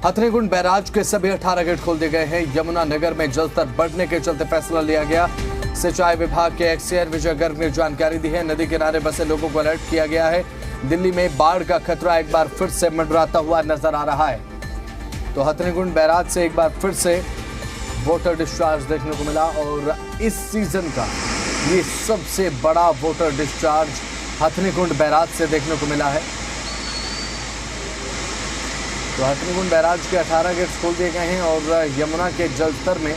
Hathnikund barrage के सभी 18 gate खोल दिए गए हैं। यमुना नगर में जलस्तर बढ़ने के चलते फैसला लिया गया। सिंचाई विभाग के एक्सीएन विजय गर्ग ने जानकारी दी है। नदी किनारे बसे लोगों को अलर्ट किया गया है। दिल्ली में बाढ़ का खतरा एक बार फिर से मंडराता हुआ नजर आ रहा है। तो हथनीकुंड बैराज से एक बार फिर से वाटर डिस्चार्ज देखने को मिला और इस सीजन का ये सबसे बड़ा वाटर डिस्चार्ज हथनीकुंड बैराज से देखने को मिला है। तो हथनीकुंड बैराज के 18 गेट्स खोल दिए गए हैं और यमुना के जलस्तर में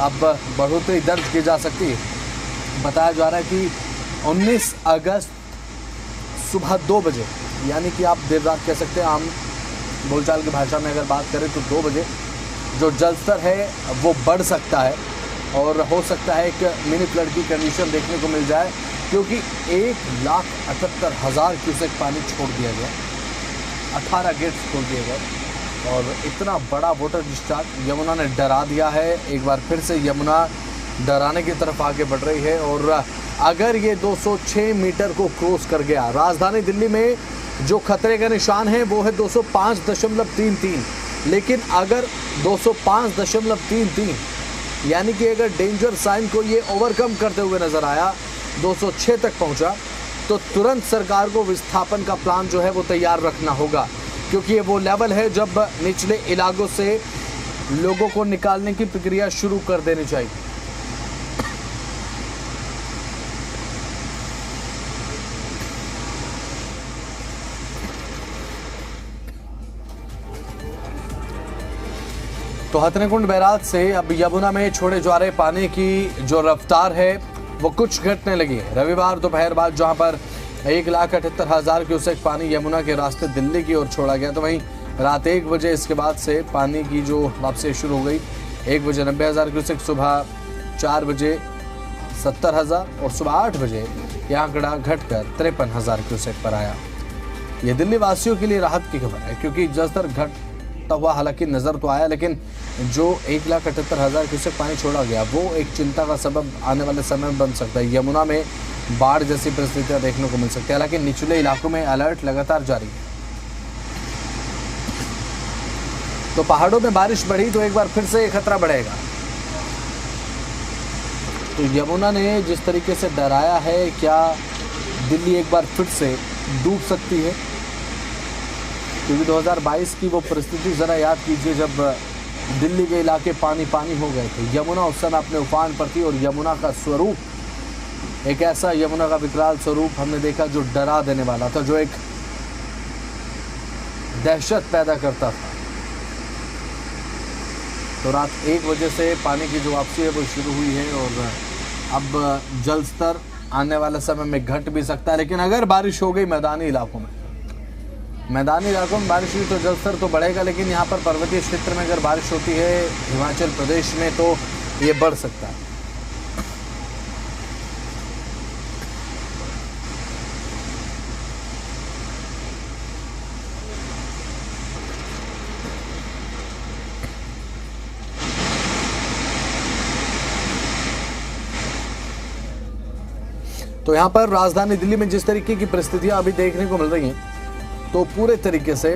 अब बढ़ोतरी दर्ज की जा सकती है। बताया जा रहा है कि 19 अगस्त सुबह 2 बजे, यानी कि आप देर रात कह सकते हैं, आम बोलचाल की भाषा में अगर बात करें तो 2 बजे जो जलस्तर है वो बढ़ सकता है और हो सकता है एक मिनी फ्लड की कंडीशन देखने को मिल जाए, क्योंकि 1,78,000 क्यूसेक पानी छोड़ दिया गया। 18 गेट्स खोल दिए गए और इतना बड़ा वाटर डिस्चार्ज यमुना ने डरा दिया है। एक बार फिर से यमुना डराने की तरफ आगे बढ़ रही है और अगर ये 206 मीटर को क्रॉस कर गया, राजधानी दिल्ली में जो खतरे का निशान है वो है 205.33, लेकिन अगर 205.33 यानी कि अगर डेंजर साइन को ये ओवरकम करते हुए नजर आया, 206 तक पहुंचा, तो तुरंत सरकार को विस्थापन का प्लान जो है वो तैयार रखना होगा, क्योंकि ये वो लेवल है जब निचले इलाकों से लोगों को निकालने की प्रक्रिया शुरू कर देनी चाहिए। तो हथनीकुंड बैराज से अब यमुना में छोड़े जा रहे पानी की जो रफ्तार है वो कुछ घटने लगी है। रविवार दोपहर बाद जहां पर 1,78,000 क्यूसेक पानी यमुना के रास्ते दिल्ली की ओर छोड़ा गया, तो वहीं रात 1 बजे इसके बाद से पानी की जो वापसी शुरू हो गई। 1 बजे 90,000 क्यूसेक, सुबह 4 बजे 70,000 और सुबह 8 बजे यह आंकड़ा घटकर 53,000 क्यूसेक पर आया। ये दिल्ली वासियों के लिए राहत की खबर है, क्योंकि जलस्तर घटता हुआ हालांकि नजर तो आया, लेकिन जो 1,78,000 क्यूसेक पानी छोड़ा गया वो एक चिंता का सबब आने वाले समय में बन सकता है। यमुना में बाढ़ जैसी परिस्थितियां देखने को मिल सकती है। हालांकि निचले इलाकों में अलर्ट लगातार जारी है। तो पहाड़ों में बारिश बढ़ी तो एक बार फिर से खतरा बढ़ेगा। तो यमुना ने जिस तरीके से डराया है, क्या दिल्ली एक बार फिर से डूब सकती है? क्योंकि 2022 की वो परिस्थिति जरा याद कीजिए जब दिल्ली के इलाके पानी पानी हो गए थे। यमुना उस समय अपने उफान पर थी और यमुना का स्वरूप एक ऐसा, यमुना का विकराल स्वरूप हमने देखा जो डरा देने वाला था, जो एक दहशत पैदा करता था। तो रात 1 बजे से पानी की जो वापसी है वो शुरू हुई है और अब जल स्तर आने वाले समय में घट भी सकता है। लेकिन अगर बारिश हो गई मैदानी इलाकों में बारिश हुई तो जल स्तर तो बढ़ेगा, लेकिन यहाँ पर पर्वतीय क्षेत्र में अगर बारिश होती है हिमाचल प्रदेश में तो ये बढ़ सकता है। तो यहाँ पर राजधानी दिल्ली में जिस तरीके की परिस्थितियां अभी देखने को मिल रही हैं, तो पूरे तरीके से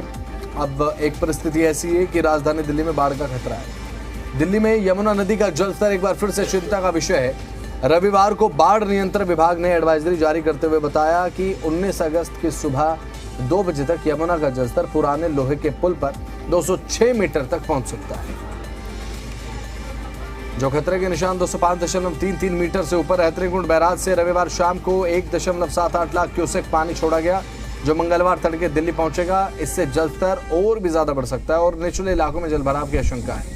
अब एक परिस्थिति ऐसी है कि राजधानी दिल्ली में बाढ़ का खतरा है। दिल्ली में यमुना नदी का जलस्तर एक बार फिर से चिंता का विषय है। रविवार को बाढ़ नियंत्रण विभाग ने एडवाइजरी जारी करते हुए बताया कि 19 अगस्त की सुबह 2 बजे तक यमुना का जलस्तर पुराने लोहे के पुल पर 206 मीटर तक पहुंच सकता है, जो खतरे के निशान 205.33 मीटर से ऊपर है। हथनीकुंड बैराज से रविवार शाम को 1.78 लाख क्यूसेक पानी छोड़ा गया, जो मंगलवार तड़के दिल्ली पहुंचेगा। इससे जलस्तर और भी ज्यादा बढ़ सकता है और निचले इलाकों में जलभराव की आशंका है।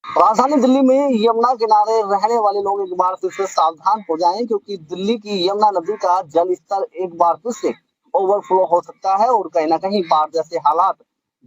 राजधानी दिल्ली में यमुना किनारे रहने वाले लोग एक बार फिर से सावधान हो जाएं, क्योंकि दिल्ली की यमुना नदी का जल स्तर एक बार फिर से ओवरफ्लो हो सकता है और कहीं ना कहीं बाढ़ जैसे हालात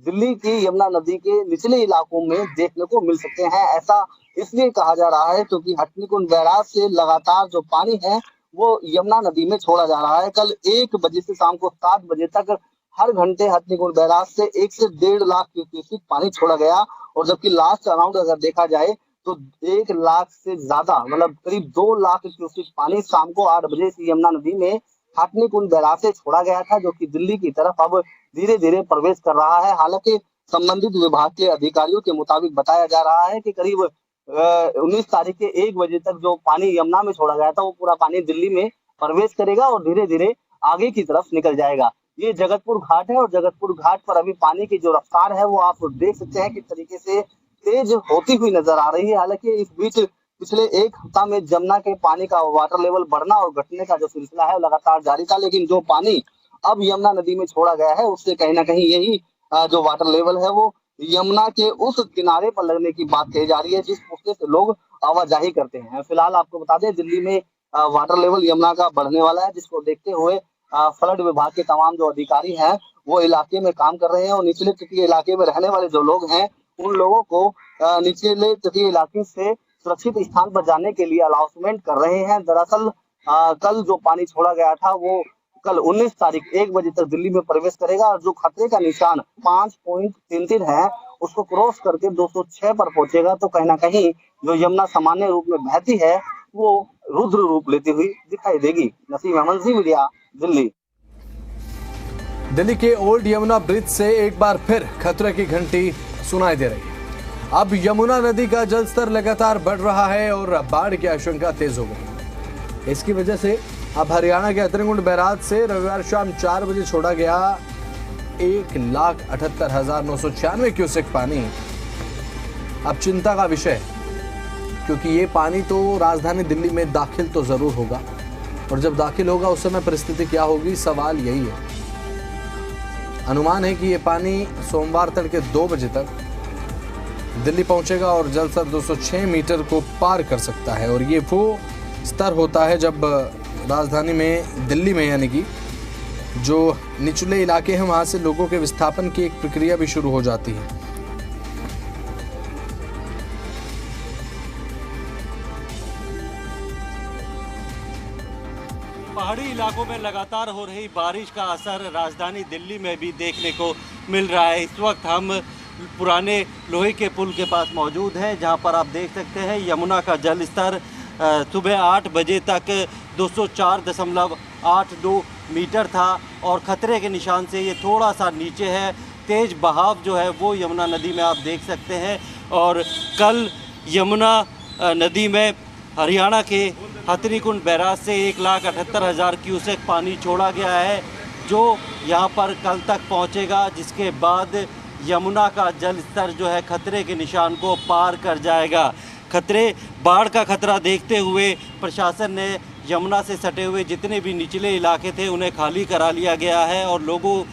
दिल्ली की यमुना नदी के निचले इलाकों में देखने को मिल सकते हैं। ऐसा इसलिए कहा जा रहा है क्योंकि हथनीकुंड बैराज से लगातार जो पानी है वो यमुना नदी में छोड़ा जा रहा है। कल 1 बजे से शाम को 7 बजे तक हर घंटे हथनीकुंड बैराज से 1 से 1.5 लाख क्यूसेक पानी छोड़ा गया, और जबकि लास्ट अराउंड अगर देखा जाए तो 1 लाख से ज्यादा मतलब करीब 2 लाख क्यूसेक पानी शाम को 8 बजे से यमुना नदी में हथनीकुंड बैराज से छोड़ा गया था, जो कि दिल्ली की तरफ अब धीरे धीरे प्रवेश कर रहा है। हालांकि संबंधित विभाग के अधिकारियों के मुताबिक बताया जा रहा है कि करीब 19 तारीख के 1 बजे तक जो पानी यमुना में छोड़ा गया था वो पूरा पानी दिल्ली में प्रवेश करेगा और धीरे धीरे आगे की तरफ निकल जाएगा। ये जगतपुर घाट है और जगतपुर घाट पर अभी पानी की जो रफ्तार है वो आप देख सकते हैं किस तरीके से तेज होती हुई नजर आ रही है। हालांकि इस बीच पिछले 1 हफ्ता में जमुना के पानी का वाटर लेवल बढ़ना और घटने का जो सिलसिला है लगातार जारी था, लेकिन जो पानी अब यमुना नदी में छोड़ा गया है उससे कहीं ना कहीं यही जो वाटर लेवल है वो यमुना के उस किनारे पर लगने की बात कही जा रही है जिस रास्ते से लोग आवाजाही करते हैं। फिलहाल आपको बता दें दिल्ली में वाटर लेवल यमुना का बढ़ने वाला है, जिसको देखते हुए फ्लड विभाग के तमाम जो अधिकारी हैं वो इलाके में काम कर रहे हैं और निचले तटीय इलाके में रहने वाले जो लोग हैं उन लोगों को निचले तटीय इलाके से सुरक्षित स्थान पर जाने के लिए अनाउंसमेंट कर रहे हैं। दरअसल कल जो पानी छोड़ा गया था वो कल 19 तारीख 1 बजे तक दिल्ली में प्रवेश करेगा और जो खतरे का निशान 5.33 है उसको क्रॉस करके 206 पर पहुंचेगा, तो कहीं ना कहीं जो यमुना सामान्य रूप में बहती है वो रुद्र रूप लेती हुई दिखाई देगी। नसीम अहमद, जी मीडिया, दिल्ली। दिल्ली के ओल्ड यमुना ब्रिज से एक बार फिर खतरे की घंटी सुनाई दे रही है। अब यमुना नदी का जलस्तर लगातार बढ़ रहा है और बाढ़ की आशंका तेज हो गई। इसकी वजह से अब हरियाणा के हथनीकुंड बैराज से रविवार शाम 4 बजे छोड़ा गया 1,78,996 क्यूसेक पानी अब चिंता का विषय है, क्योंकि ये पानी तो राजधानी दिल्ली में दाखिल तो जरूर होगा और जब दाखिल होगा उस समय परिस्थिति क्या होगी, सवाल यही है। अनुमान है कि ये पानी सोमवार तड़के 2 बजे तक दिल्ली पहुंचेगा और जलस्तर 206 मीटर को पार कर सकता है और ये वो स्तर होता है जब राजधानी में दिल्ली में यानी कि जो निचले इलाके हैं वहां से लोगों के विस्थापन की एक प्रक्रिया भी शुरू हो जाती है। पहाड़ी इलाकों में लगातार हो रही बारिश का असर राजधानी दिल्ली में भी देखने को मिल रहा है। इस वक्त हम पुराने लोहे के पुल के पास मौजूद हैं, जहां पर आप देख सकते हैं यमुना का जल स्तर सुबह 8 बजे तक 204.82 मीटर था और खतरे के निशान से ये थोड़ा सा नीचे है। तेज़ बहाव जो है वो यमुना नदी में आप देख सकते हैं और कल यमुना नदी में हरियाणा के हथनीकुंड बैराज से 1,78,000 क्यूसेक पानी छोड़ा गया है, जो यहाँ पर कल तक पहुँचेगा, जिसके बाद यमुना का जल स्तर जो है खतरे के निशान को पार कर जाएगा। बाढ़ का खतरा देखते हुए प्रशासन ने यमुना से सटे हुए जितने भी निचले इलाके थे उन्हें खाली करा लिया गया है और लोगों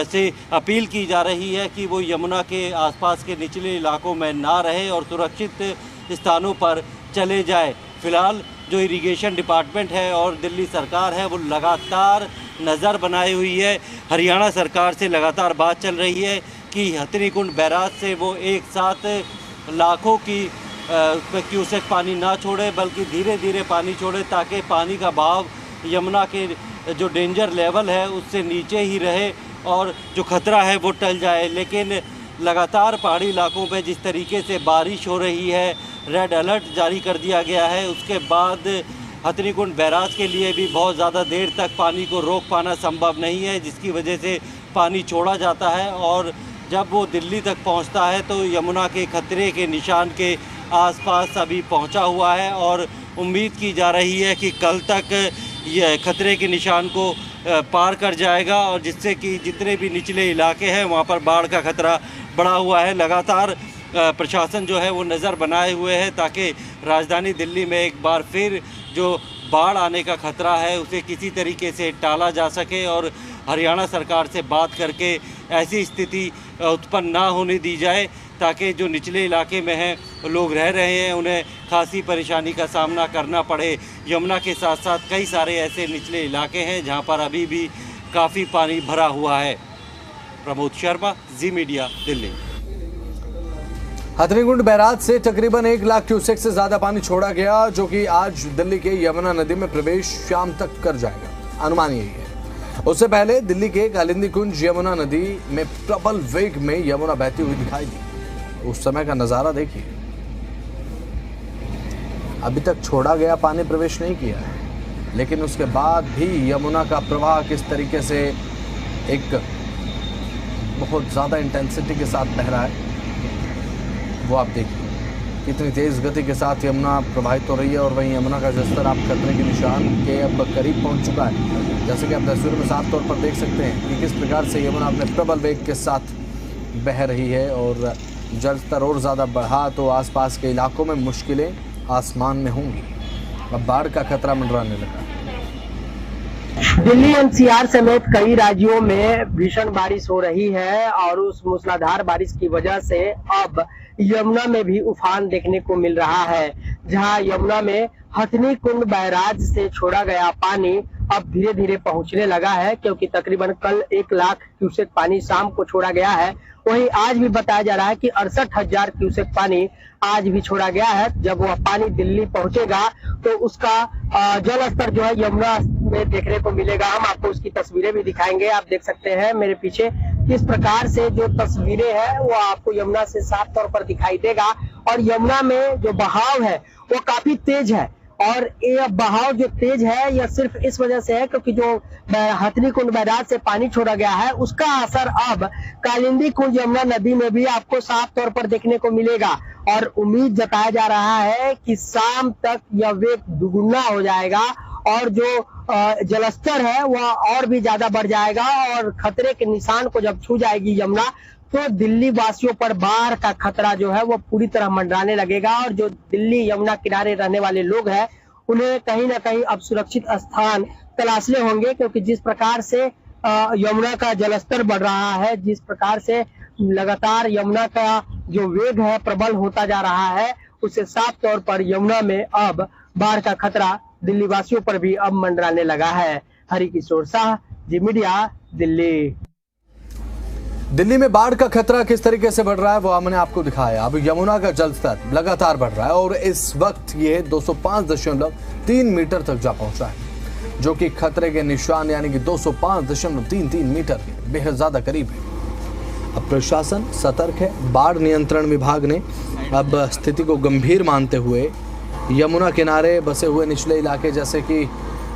से अपील की जा रही है कि वो यमुना के आसपास के निचले इलाकों में ना रहे और सुरक्षित स्थानों पर चले जाए। फिलहाल जो इरिगेशन डिपार्टमेंट है और दिल्ली सरकार है वो लगातार नज़र बनाए हुई है। हरियाणा सरकार से लगातार बात चल रही है कि हथनीकुंड बैराज से वो एक साथ लाखों की क्यूसेक पानी ना छोड़े, बल्कि धीरे धीरे पानी छोड़े ताकि पानी का बहाव यमुना के जो डेंजर लेवल है उससे नीचे ही रहे और जो खतरा है वो टल जाए। लेकिन लगातार पहाड़ी इलाकों में जिस तरीके से बारिश हो रही है, रेड अलर्ट जारी कर दिया गया है, उसके बाद हथनीकुंड बैराज के लिए भी बहुत ज़्यादा देर तक पानी को रोक पाना संभव नहीं है, जिसकी वजह से पानी छोड़ा जाता है और जब वो दिल्ली तक पहुंचता है तो यमुना के खतरे के निशान के आसपास अभी पहुंचा हुआ है और उम्मीद की जा रही है कि कल तक यह खतरे के निशान को पार कर जाएगा और जिससे कि जितने भी निचले इलाके हैं वहां पर बाढ़ का खतरा बढ़ा हुआ है। लगातार प्रशासन जो है वो नज़र बनाए हुए है ताकि राजधानी दिल्ली में एक बार फिर जो बाढ़ आने का खतरा है उसे किसी तरीके से टाला जा सके और हरियाणा सरकार से बात करके ऐसी स्थिति उत्पन्न ना होने दी जाए ताकि जो निचले इलाके में हैं लोग रह रहे हैं उन्हें खासी परेशानी का सामना करना पड़े। यमुना के साथ साथ कई सारे ऐसे निचले इलाके हैं जहां पर अभी भी काफ़ी पानी भरा हुआ है। प्रमोद शर्मा, जी मीडिया, दिल्ली। हथनीकुंड बैराज से तकरीबन 1 लाख क्यूसेक से ज्यादा पानी छोड़ा गया, जो कि आज दिल्ली के यमुना नदी में प्रवेश शाम तक कर जाएगा, अनुमान यही है। उससे पहले दिल्ली के कालिंदी कुंज यमुना नदी में प्रबल वेग में यमुना बहती हुई दिखाई दी। उस समय का नजारा देखिए। अभी तक छोड़ा गया पानी प्रवेश नहीं किया है, लेकिन उसके बाद भी यमुना का प्रवाह किस तरीके से एक बहुत ज्यादा इंटेंसिटी के साथ बह रहा है वो आप देखिए। कितनी तेज गति के साथ यमुना प्रवाहित हो रही है और वहीं यमुना का जलस्तर आप खतरे के निशान के अब करीब पहुंच चुका है। जैसे कि आप तस्वीर में साफ तौर पर देख सकते हैं कि किस प्रकार से यमुना अपने प्रबल वेग के साथ बह रही है और जलस्तर और ज़्यादा बढ़ा तो आसपास के इलाकों में मुश्किलें आसमान में होंगी। अब बाढ़ का खतरा मंडराने लगा। दिल्ली एनसीआर समेत कई राज्यों में भीषण बारिश हो रही है और उस मूसलाधार बारिश की वजह से अब यमुना में भी उफान देखने को मिल रहा है। जहां यमुना में हथनीकुंड बैराज से छोड़ा गया पानी अब धीरे धीरे पहुंचने लगा है, क्योंकि तकरीबन कल 1 लाख क्यूसेक पानी शाम को छोड़ा गया है। वहीं आज भी बताया जा रहा है कि 68,000 क्यूसेक पानी आज भी छोड़ा गया है। जब वह पानी दिल्ली पहुंचेगा तो उसका जल स्तर जो है यमुना में देखने को मिलेगा। हम आपको उसकी तस्वीरें भी दिखाएंगे। आप देख सकते हैं मेरे पीछे किस प्रकार से जो तस्वीरें हैं वो आपको यमुना से साफ तौर पर दिखाई देगा। और यमुना में जो बहाव है वो काफी तेज है, और ये बहाव जो तेज है यह सिर्फ इस वजह से है क्योंकि जो हथनीकुंड बैराज से पानी छोड़ा गया है उसका असर अब कालिंदी कुंज यमुना नदी में भी आपको साफ तौर पर देखने को मिलेगा। और उम्मीद जताया जा रहा है कि शाम तक यह वेग दुगुना हो जाएगा और जो जलस्तर है वह और भी ज्यादा बढ़ जाएगा। और खतरे के निशान को जब छू जाएगी यमुना तो दिल्ली वासियों पर बाढ़ का खतरा जो है वो पूरी तरह मंडराने लगेगा। और जो दिल्ली यमुना किनारे रहने वाले लोग हैं उन्हें कहीं ना कहीं अब सुरक्षित स्थान तलाशने होंगे, क्योंकि जिस प्रकार से यमुना का जलस्तर बढ़ रहा है, जिस प्रकार से लगातार यमुना का जो वेग है प्रबल होता जा रहा है, उससे साफ तौर पर यमुना में अब बाढ़ का खतरा दिल्ली वासियों पर भी अब मंडराने लगा है। हरिकिशोर शाह, जी मीडिया, दिल्ली। दिल्ली में बाढ़ का खतरा किस तरीके से बढ़ रहा है वो हमने आपको दिखाया। अब यमुना का जलस्तर लगातार बढ़ रहा है और इस वक्त ये 205.3 मीटर तक जा पहुंचा है, जो कि खतरे के निशान यानी कि 205.33 मीटर के बेहद ज्यादा करीब है। अब प्रशासन सतर्क है। बाढ़ नियंत्रण विभाग ने अब स्थिति को गंभीर मानते हुए यमुना किनारे बसे हुए निचले इलाके जैसे कि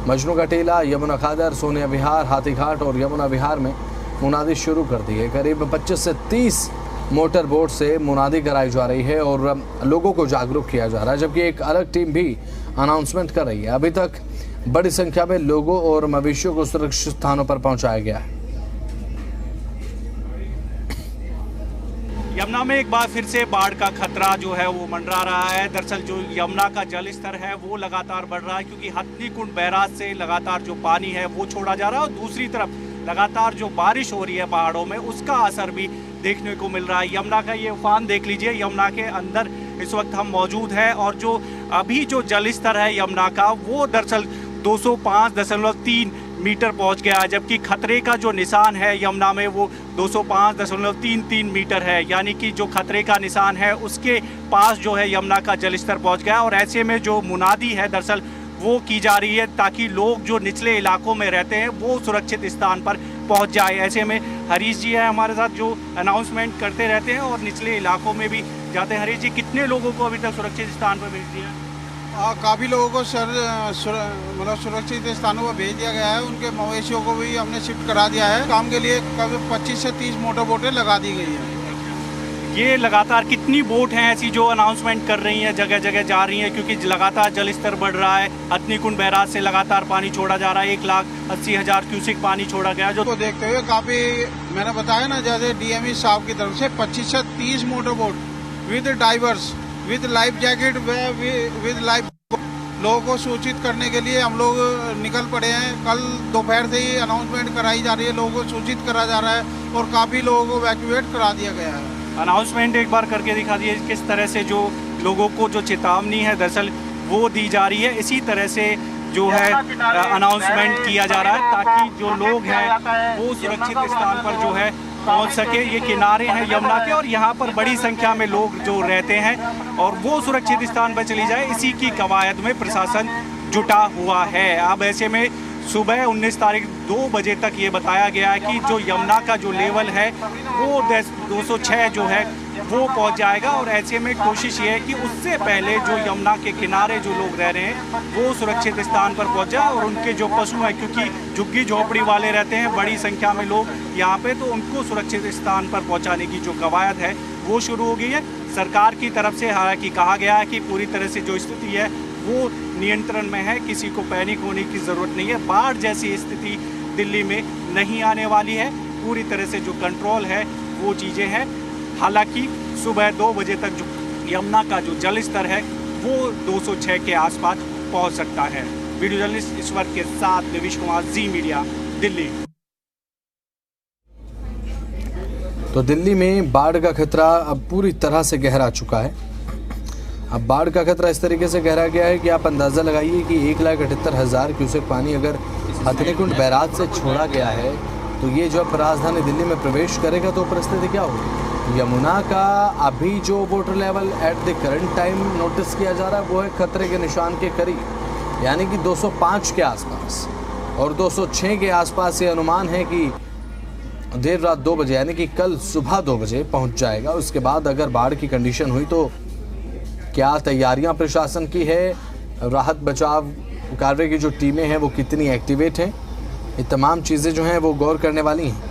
मजनू का टीला, यमुना खादर, सोनिया विहार, हाथीघाट और यमुना विहार में मुनादी शुरू कर दी है। करीब 25 से 30 मोटर बोट से मुनादी कराई जा रही है और लोगों को जागरूक किया जा रहा है, जबकि एक अलग टीम भी अनाउंसमेंट कर रही है। अभी तक बड़ी संख्या में लोगों और मवेशियों को सुरक्षित स्थानों पर पहुंचाया गया है। यमुना में एक बार फिर से बाढ़ का खतरा जो है वो मंडरा रहा है। दरअसल जो यमुना का जल स्तर है वो लगातार बढ़ रहा है, क्योंकि हथनीकुंड बैराज से लगातार जो पानी है वो छोड़ा जा रहा है और दूसरी तरफ लगातार जो बारिश हो रही है पहाड़ों में उसका असर भी देखने को मिल रहा है। यमुना का ये उफान देख लीजिए, यमुना के अंदर इस वक्त हम मौजूद हैं और जो अभी जो जल स्तर है यमुना का वो दरअसल 205.3 मीटर पहुंच गया है, जबकि खतरे का जो निशान है यमुना में वो 205.33 मीटर है, यानी कि जो खतरे का निशान है उसके पास जो है यमुना का जल स्तर पहुँच गया। और ऐसे में जो मुनादी है दरअसल वो की जा रही है ताकि लोग जो निचले इलाकों में रहते हैं वो सुरक्षित स्थान पर पहुंच जाए। ऐसे में हरीश जी है हमारे साथ जो अनाउंसमेंट करते रहते हैं और निचले इलाकों में भी जाते हैं। हरीश जी, कितने लोगों को अभी तक सुरक्षित स्थान पर भेज दिया? काफ़ी लोगों को मतलब सुरक्षित स्थानों पर भेज दिया गया है। उनके मवेशियों को भी हमने शिफ्ट करा दिया है। काम के लिए करीब 25 से 30 मोटर बोटें लगा दी गई हैं। ये लगातार कितनी बोट हैं ऐसी जो अनाउंसमेंट कर रही हैं, जगह जगह जा रही हैं, क्योंकि लगातार जल स्तर बढ़ रहा है। हथनीकुंड बैराज से लगातार पानी छोड़ा जा रहा है, 1,80,000 क्यूसेक पानी छोड़ा गया। जो देखते हुए काफ़ी मैंने बताया ना, जैसे डीएमई साहब की तरफ से 25 से 30 motor boat with diverse, with life jacket, with life लोगों को सूचित करने के लिए हम लोग निकल पड़े हैं। कल दोपहर से ही अनाउंसमेंट कराई जा रही है, लोगों को सूचित करा जा रहा है और काफ़ी लोगों को वैक्यूएट करा दिया गया है। अनाउंसमेंट एक बार करके दिखा दिए किस तरह से जो लोगों को जो चेतावनी है दरअसल वो दी जा रही है। इसी तरह से जो है अनाउंसमेंट किया जा रहा है ताकि जो लोग हैं वो सुरक्षित स्थान पर जो है पहुंच सके। ये किनारे हैं यमुना के और यहाँ पर बड़ी संख्या में लोग जो रहते हैं और वो सुरक्षित स्थान पर चली जाए, इसी की कवायद में प्रशासन जुटा हुआ है। अब ऐसे में सुबह 19 तारीख 2 बजे तक ये बताया गया है कि जो यमुना का जो लेवल है वो 206 जो है वो पहुंच जाएगा और ऐसे में कोशिश ये है कि उससे पहले जो यमुना के किनारे जो लोग रह रहे हैं वो सुरक्षित स्थान पर पहुंच जाए और उनके जो पशु हैं, क्योंकि झुग्गी झोपड़ी वाले रहते हैं बड़ी संख्या में लोग यहाँ पे, तो उनको सुरक्षित स्थान पर पहुँचाने की जो कवायद है वो शुरू हो गई है। सरकार की तरफ से हालांकि कहा गया है कि पूरी तरह से जो स्थिति है वो नियंत्रण में है, किसी को पैनिक होने की ज़रूरत नहीं है। बाढ़ जैसी स्थिति दिल्ली में नहीं आने वाली है, पूरी तरह से जो कंट्रोल है वो चीज़ें हैं। हालांकि सुबह 2 बजे तक जो यमुना का जो जल स्तर है वो 206 के आसपास पहुंच सकता है। वीडियो जर्नलिस्ट ईश्वर के साथ निविश कुमार, जी मीडिया, दिल्ली। तो दिल्ली में बाढ़ का खतरा अब पूरी तरह से गहरा चुका है। अब बाढ़ का खतरा इस तरीके से गहरा गया है कि आप अंदाज़ा लगाइए कि 1,78,000 क्यूसेक पानी अगर हथनीकुंड बैराज से छोड़ा गया है तो ये जब राजधानी दिल्ली में प्रवेश करेगा तो परिस्थिति क्या होगी। यमुना का अभी जो water level at the current time notice किया जा रहा है वो है खतरे के निशान के करीब, यानी कि 205 के आसपास, और 206 के आसपास ये अनुमान है कि देर रात 2 बजे यानी कि कल सुबह 2 बजे पहुंच जाएगा। उसके बाद अगर बाढ़ की कंडीशन हुई तो क्या तैयारियां प्रशासन की है, राहत बचाव कार्य की जो टीमें हैं वो कितनी एक्टिवेट हैं, ये तमाम चीज़ें जो हैं वो गौर करने वाली हैं।